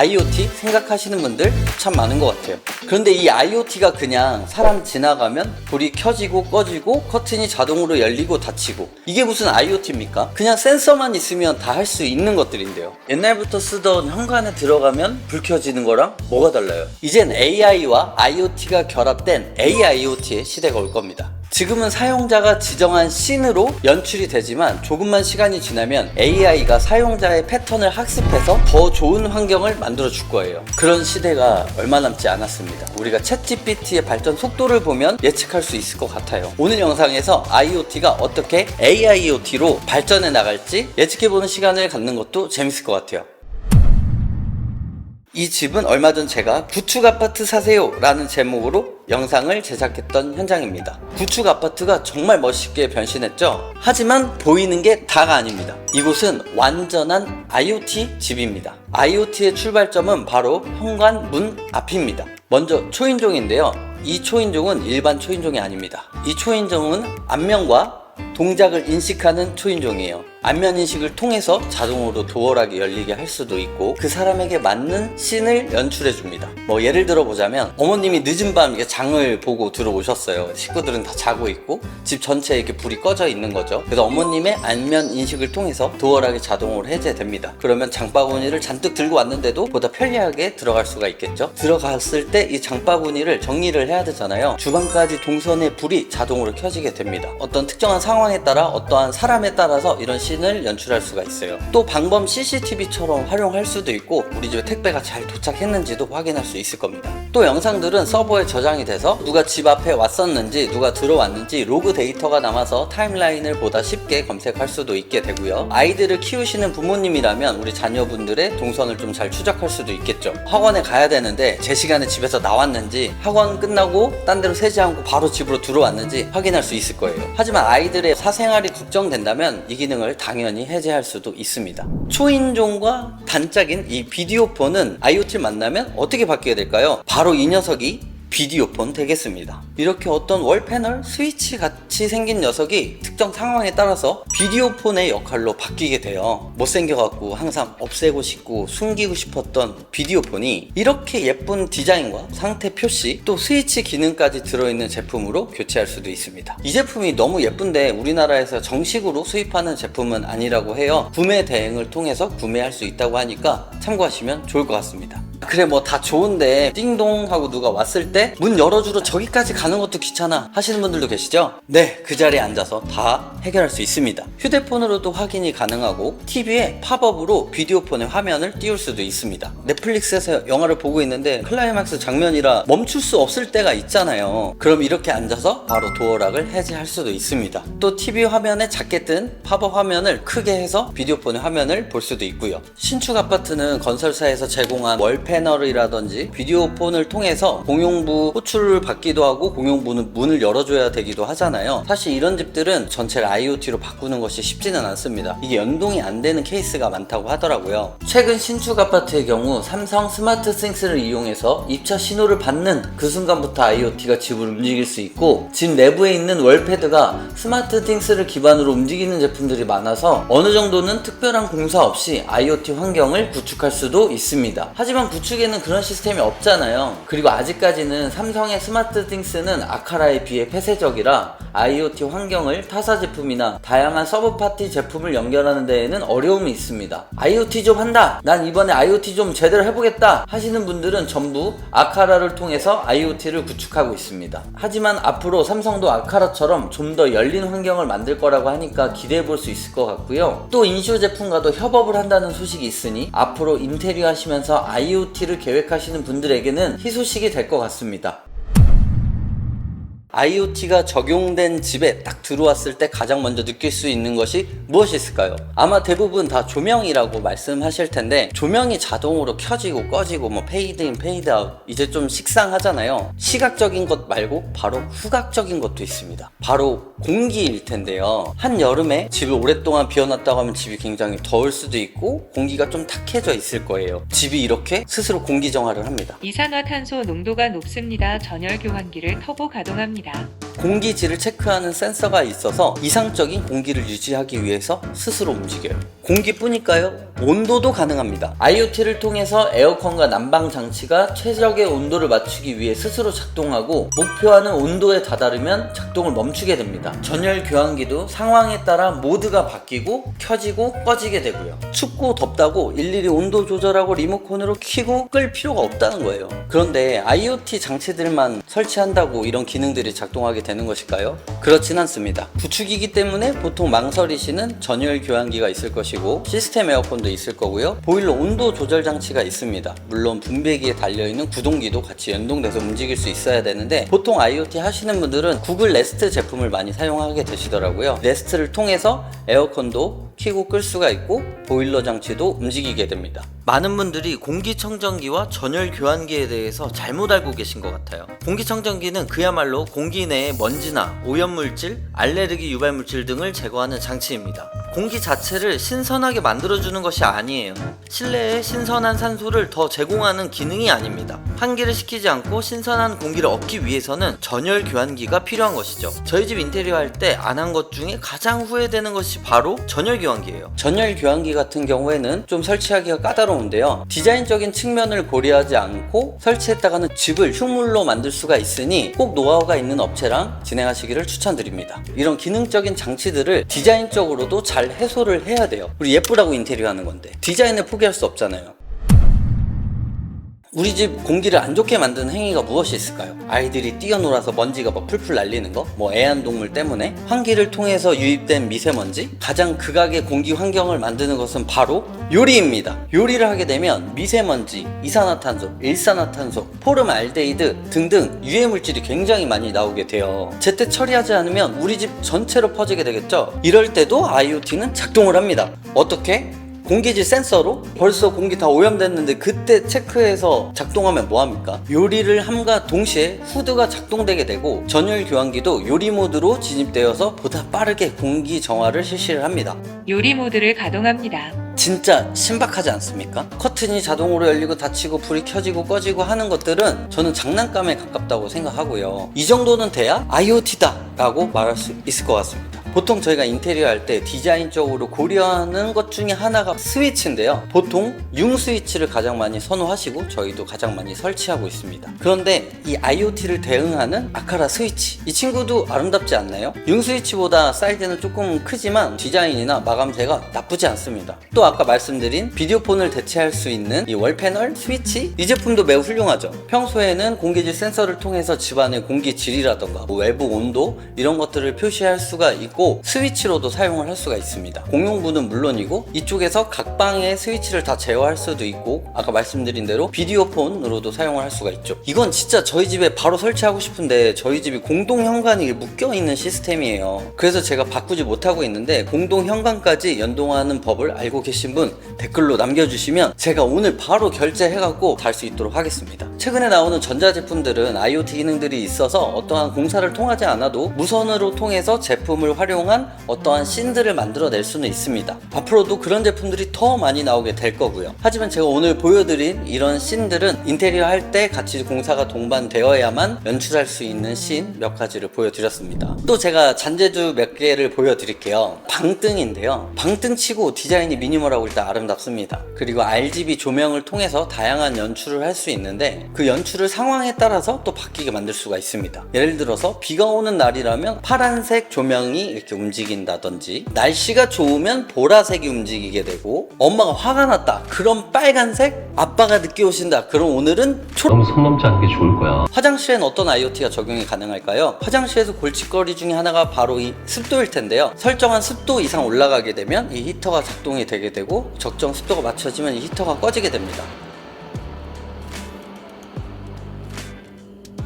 IoT 생각하시는 분들 참 많은 것 같아요. 그런데 이 IoT가 그냥 사람 지나가면 불이 켜지고 꺼지고 커튼이 자동으로 열리고 닫히고, 이게 무슨 IoT입니까? 그냥 센서만 있으면 다 할 수 있는 것들인데요. 옛날부터 쓰던 현관에 들어가면 불 켜지는 거랑 뭐가 달라요? 이젠 AI와 IoT가 결합된 AIoT의 시대가 올 겁니다. 지금은 사용자가 지정한 씬으로 연출이 되지만 조금만 시간이 지나면 AI가 사용자의 패턴을 학습해서 더 좋은 환경을 만들어 줄 거예요. 그런 시대가 얼마 남지 않았습니다. 우리가 챗GPT의 발전 속도를 보면 예측할 수 있을 것 같아요. 오늘 영상에서 IoT가 어떻게 AIoT로 발전해 나갈지 예측해보는 시간을 갖는 것도 재밌을 것 같아요. 이 집은 얼마 전 제가 구축 아파트 사세요 라는 제목으로 영상을 제작했던 현장입니다. 구축 아파트가 정말 멋있게 변신했죠? 하지만 보이는 게 다가 아닙니다. 이곳은 완전한 IoT 집입니다. IoT의 출발점은 바로 현관 문 앞입니다. 먼저 초인종인데요. 이 초인종은 일반 초인종이 아닙니다. 이 초인종은 안면과 동작을 인식하는 초인종이에요. 안면 인식을 통해서 자동으로 도어락이 열리게 할 수도 있고, 그 사람에게 맞는 씬을 연출해 줍니다. 뭐 예를 들어 보자면, 어머님이 늦은 밤 이렇게 장을 보고 들어오셨어요. 식구들은 다 자고 있고 집 전체에 이렇게 불이 꺼져 있는 거죠. 그래서 어머님의 안면 인식을 통해서 도어락이 자동으로 해제됩니다. 그러면 장바구니를 잔뜩 들고 왔는데도 보다 편리하게 들어갈 수가 있겠죠. 들어갔을 때 이 장바구니를 정리를 해야 되잖아요. 주방까지 동선의 불이 자동으로 켜지게 됩니다. 어떤 특정한 상황에 따라, 어떠한 사람에 따라서 이런 씬을 연출할 수가 있어요. 또 방범 CCTV처럼 활용할 수도 있고, 우리 집에 택배가 잘 도착했는지도 확인할 수 있을 겁니다. 또 영상들은 서버에 저장이 돼서 누가 집 앞에 왔었는지, 누가 들어왔는지 로그 데이터가 남아서 타임라인을 보다 쉽게 검색할 수도 있게 되고요. 아이들을 키우시는 부모님이라면 우리 자녀분들의 동선을 좀 잘 추적할 수도 있겠죠. 학원에 가야 되는데 제 시간에 집에서 나왔는지, 학원 끝나고 딴 데로 새지 않고 바로 집으로 들어왔는지 확인할 수 있을 거예요. 하지만 아이들의 사생활이 걱정된다면 이 기능을 당연히 해제할 수도 있습니다. 초인종과 단짝인 이 비디오폰은 IoT를 만나면 어떻게 바뀌게 될까요? 바로 이 녀석이 비디오폰 되겠습니다. 이렇게 어떤 월패널, 스위치 같이 생긴 녀석이 특정 상황에 따라서 비디오폰의 역할로 바뀌게 돼요. 못생겨갖고 항상 없애고 싶고 숨기고 싶었던 비디오폰이 이렇게 예쁜 디자인과 상태 표시, 또 스위치 기능까지 들어있는 제품으로 교체할 수도 있습니다. 이 제품이 너무 예쁜데 우리나라에서 정식으로 수입하는 제품은 아니라고 해요. 구매 대행을 통해서 구매할 수 있다고 하니까 참고하시면 좋을 것 같습니다. 그래 뭐 다 좋은데 띵동 하고 누가 왔을 때 문 열어주러 저기까지 가는 것도 귀찮아 하시는 분들도 계시죠? 네, 그 자리에 앉아서 다 해결할 수 있습니다. 휴대폰으로도 확인이 가능하고 TV에 팝업으로 비디오폰의 화면을 띄울 수도 있습니다. 넷플릭스에서 영화를 보고 있는데 클라이막스 장면이라 멈출 수 없을 때가 있잖아요. 그럼 이렇게 앉아서 바로 도어락을 해제할 수도 있습니다. 또 TV 화면에 작게 뜬 팝업 화면을 크게 해서 비디오폰의 화면을 볼 수도 있고요. 신축 아파트는 건설사에서 제공한 월패널이라든지 비디오폰을 통해서 공용부 호출을 받기도 하고 공용부는 문을 열어줘야 되기도 하잖아요. 사실 이런 집들은 전체를 IoT로 바꾸는 것이 쉽지는 않습니다. 이게 연동이 안 되는 케이스가 많다고 하더라고요. 최근 신축 아파트의 경우 삼성 스마트 싱스를 이용해서 입차 신호를 받는 그 순간부터 IoT가 집을 움직일 수 있고, 집 내부에 있는 월패드가 스마트 싱스를 기반으로 움직이는 제품들이 많아서 어느 정도는 특별한 공사 없이 IoT 환경을 구축할 수도 있습니다. 하지만 구축에는 그런 시스템이 없잖아요. 그리고 아직까지는 삼성의 스마트 띵스는 아카라에 비해 폐쇄적이라 IoT 환경을 타사 제품이나 다양한 서브파티 제품을 연결하는 데에는 어려움이 있습니다. IoT 좀 한다, 난 이번에 IoT 좀 제대로 해보겠다 하시는 분들은 전부 아카라를 통해서 IoT를 구축하고 있습니다. 하지만 앞으로 삼성도 아카라처럼 좀 더 열린 환경을 만들 거라고 하니까 기대해 볼 수 있을 것 같고요. 또 인슈 제품과도 협업을 한다는 소식이 있으니 앞으로 인테리어 하시면서 IoT를 계획하시는 분들에게는 희소식이 될 것 같습니다. IoT가 적용된 집에 딱 들어왔을 때 가장 먼저 느낄 수 있는 것이 무엇이 있을까요? 아마 대부분 다 조명이라고 말씀하실 텐데, 조명이 자동으로 켜지고 꺼지고 뭐 페이드인 페이드아웃 이제 좀 식상하잖아요. 시각적인 것 말고 바로 후각적인 것도 있습니다. 바로 공기일 텐데요. 한여름에 집을 오랫동안 비워놨다고 하면 집이 굉장히 더울 수도 있고 공기가 좀 탁해져 있을 거예요. 집이 이렇게 스스로 공기 정화를 합니다. 이산화탄소 농도가 높습니다. 전열 교환기를 터보 가동합니다. 공기질을 체크하는 센서가 있어서 이상적인 공기를 유지하기 위해서 스스로 움직여요. 공기뿐일까요? 온도도 가능합니다. IoT를 통해서 에어컨과 난방 장치가 최적의 온도를 맞추기 위해 스스로 작동하고 목표하는 온도에 다다르면 작동을 멈추게 됩니다. 전열 교환기도 상황에 따라 모드가 바뀌고 켜지고 꺼지게 되고요. 춥고 덥다고 일일이 온도 조절하고 리모컨으로 켜고 끌 필요가 없다는 거예요. 그런데 IoT 장치들만 설치한다고 이런 기능들이 작동하게 되는 것일까요? 그렇진 않습니다. 구축이기 때문에 보통 망설이시는 전열 교환기가 있을 것이고 시스템 에어컨도 있을 거고요. 보일러 온도 조절 장치가 있습니다. 물론 분배기에 달려있는 구동기도 같이 연동돼서 움직일 수 있어야 되는데 보통 IoT 하시는 분들은 구글 네스트 제품을 많이 사용하게 되시더라고요. 네스트를 통해서 에어컨도 켜고 끌 수가 있고 보일러 장치도 움직이게 됩니다. 많은 분들이 공기청정기와 전열 교환기에 대해서 잘못 알고 계신 것 같아요. 공기청정기는 그야말로 공기 내의 먼지나 오염물질, 알레르기 유발물질 등을 제거하는 장치입니다. 공기 자체를 신선하게 만들어주는 것이 아니에요. 실내에 신선한 산소를 더 제공하는 기능이 아닙니다. 환기를 시키지 않고 신선한 공기를 얻기 위해서는 전열 교환기가 필요한 것이죠. 저희 집 인테리어 할 때 안 한 것 중에 가장 후회되는 것이 바로 전열 교환기예요. 전열 교환기 같은 경우에는 좀 설치하기가 까다로운데요. 디자인적인 측면을 고려하지 않고 설치했다가는 집을 흉물로 만들 수가 있으니 꼭 노하우가 있는 업체랑 진행하시기를 추천드립니다. 이런 기능적인 장치들을 디자인적으로도 잘 해소를 해야 돼요. 우리 예쁘라고 인테리어 하는 건데 디자인을 포기할 수 없잖아요. 우리 집 공기를 안 좋게 만드는 행위가 무엇이 있을까요? 아이들이 뛰어놀아서 먼지가 막 풀풀 날리는 거? 애완동물 때문에? 환기를 통해서 유입된 미세먼지? 가장 극악의 공기 환경을 만드는 것은 바로 요리입니다. 요리를 하게 되면 미세먼지, 이산화탄소, 일산화탄소, 포름알데히드 등등 유해물질이 굉장히 많이 나오게 돼요. 제때 처리하지 않으면 우리 집 전체로 퍼지게 되겠죠? 이럴 때도 IoT는 작동을 합니다. 어떻게? 공기질 센서로 벌써 공기 다 오염됐는데 그때 체크해서 작동하면 뭐합니까? 요리를 함과 동시에 후드가 작동되게 되고 전열 교환기도 요리 모드로 진입되어서 보다 빠르게 공기 정화를 실시를 합니다. 요리 모드를 가동합니다. 진짜 신박하지 않습니까? 커튼이 자동으로 열리고 닫히고 불이 켜지고 꺼지고 하는 것들은 저는 장난감에 가깝다고 생각하고요. 이 정도는 돼야 IoT다 라고 말할 수 있을 것 같습니다. 보통 저희가 인테리어 할 때 디자인적으로 고려하는 것 중에 하나가 스위치인데요. 보통 융 스위치를 가장 많이 선호하시고 저희도 가장 많이 설치하고 있습니다. 그런데 이 IoT를 대응하는 아카라 스위치, 이 친구도 아름답지 않나요? 융 스위치보다 사이즈는 조금 크지만 디자인이나 마감재가 나쁘지 않습니다. 또 아까 말씀드린 비디오폰을 대체할 수 있는 이 월패널 스위치, 이 제품도 매우 훌륭하죠. 평소에는 공기질 센서를 통해서 집안의 공기질이라던가 외부 온도 이런 것들을 표시할 수가 있고 스위치로도 사용을 할 수가 있습니다. 공용부는 물론이고 이쪽에서 각 방의 스위치를 다 제어할 수도 있고 아까 말씀드린 대로 비디오폰으로도 사용을 할 수가 있죠. 이건 진짜 저희 집에 바로 설치하고 싶은데 저희 집이 공동 현관이 묶여있는 시스템이에요. 그래서 제가 바꾸지 못하고 있는데 공동 현관까지 연동하는 법을 알고 계신 분 댓글로 남겨주시면 제가 오늘 바로 결제해갖고 달 수 있도록 하겠습니다. 최근에 나오는 전자제품들은 IoT 기능들이 있어서 어떠한 공사를 통하지 않아도 무선으로 통해서 제품을 활용한 어떠한 씬들을 만들어낼 수는 있습니다. 앞으로도 그런 제품들이 더 많이 나오게 될 거고요. 하지만 제가 오늘 보여드린 이런 씬들은 인테리어 할 때 같이 공사가 동반되어야만 연출할 수 있는 씬 몇 가지를 보여드렸습니다. 또 제가 잔재주 몇 개를 보여드릴게요. 방등인데요. 방등치고 디자인이 미니멀하고 일단 아름답습니다. 그리고 RGB 조명을 통해서 다양한 연출을 할 수 있는데 그 연출을 상황에 따라서 또 바뀌게 만들 수가 있습니다. 예를 들어서 비가 오는 날이라면 파란색 조명이 이렇게 움직인다든지 날씨가 좋으면 보라색이 움직이게 되고 엄마가 화가 났다 그럼 빨간색, 아빠가 늦게 오신다 그럼 오늘은 너무 선 넘지 않는 게 좋을 거야. 화장실엔 어떤 IoT가 적용이 가능할까요? 화장실에서 골칫거리 중에 하나가 바로 이 습도일 텐데요. 설정한 습도 이상 올라가게 되면 이 히터가 작동이 되게 되고 적정 습도가 맞춰지면 이 히터가 꺼지게 됩니다.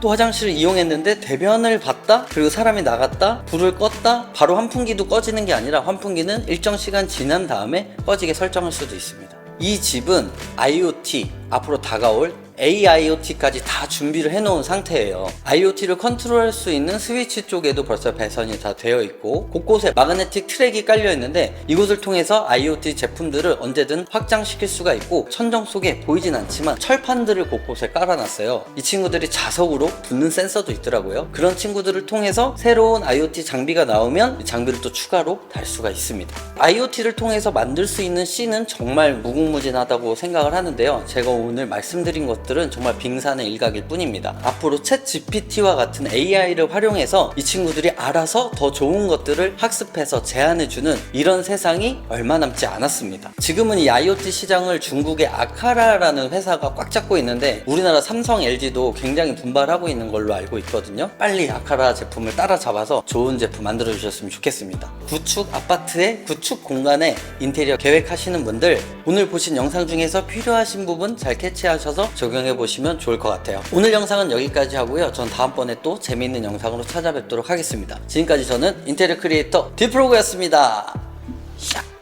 또 화장실을 이용했는데 대변을 봤다? 그리고 사람이 나갔다? 불을 껐다? 바로 환풍기도 꺼지는 게 아니라 환풍기는 일정 시간 지난 다음에 꺼지게 설정할 수도 있습니다. 이 집은 IoT, 앞으로 다가올 AIoT까지 다 준비를 해놓은 상태예요. IoT를 컨트롤할 수 있는 스위치 쪽에도 벌써 배선이 다 되어 있고 곳곳에 마그네틱 트랙이 깔려 있는데 이곳을 통해서 IoT 제품들을 언제든 확장시킬 수가 있고 천정 속에 보이진 않지만 철판들을 곳곳에 깔아놨어요. 이 친구들이 자석으로 붙는 센서도 있더라고요. 그런 친구들을 통해서 새로운 IoT 장비가 나오면 이 장비를 또 추가로 달 수가 있습니다. IoT를 통해서 만들 수 있는 C는 정말 무궁무진하다고 생각을 하는데요. 제가 오늘 말씀드린 것들은 정말 빙산의 일각일 뿐입니다. 앞으로 챗 GPT와 같은 AI를 활용해서 이 친구들이 알아서 더 좋은 것들을 학습해서 제안해주는 이런 세상이 얼마 남지 않았습니다. 지금은 이 IoT 시장을 중국의 아카라라는 회사가 꽉 잡고 있는데 우리나라 삼성, LG도 굉장히 분발하고 있는 걸로 알고 있거든요. 빨리 아카라 제품을 따라잡아서 좋은 제품 만들어 주셨으면 좋겠습니다. 구축 아파트의 구축 공간에 인테리어 계획하시는 분들 오늘 보신 영상 중에서 필요하신 부분 잘 캐치하셔서 적용해 보시면 좋을 것 같아요. 오늘 영상은 여기까지 하고요. 전 다음번에 또 재미있는 영상으로 찾아뵙도록 하겠습니다. 지금까지 저는 인테리어 크리에이터 디프로그였습니다. 샥.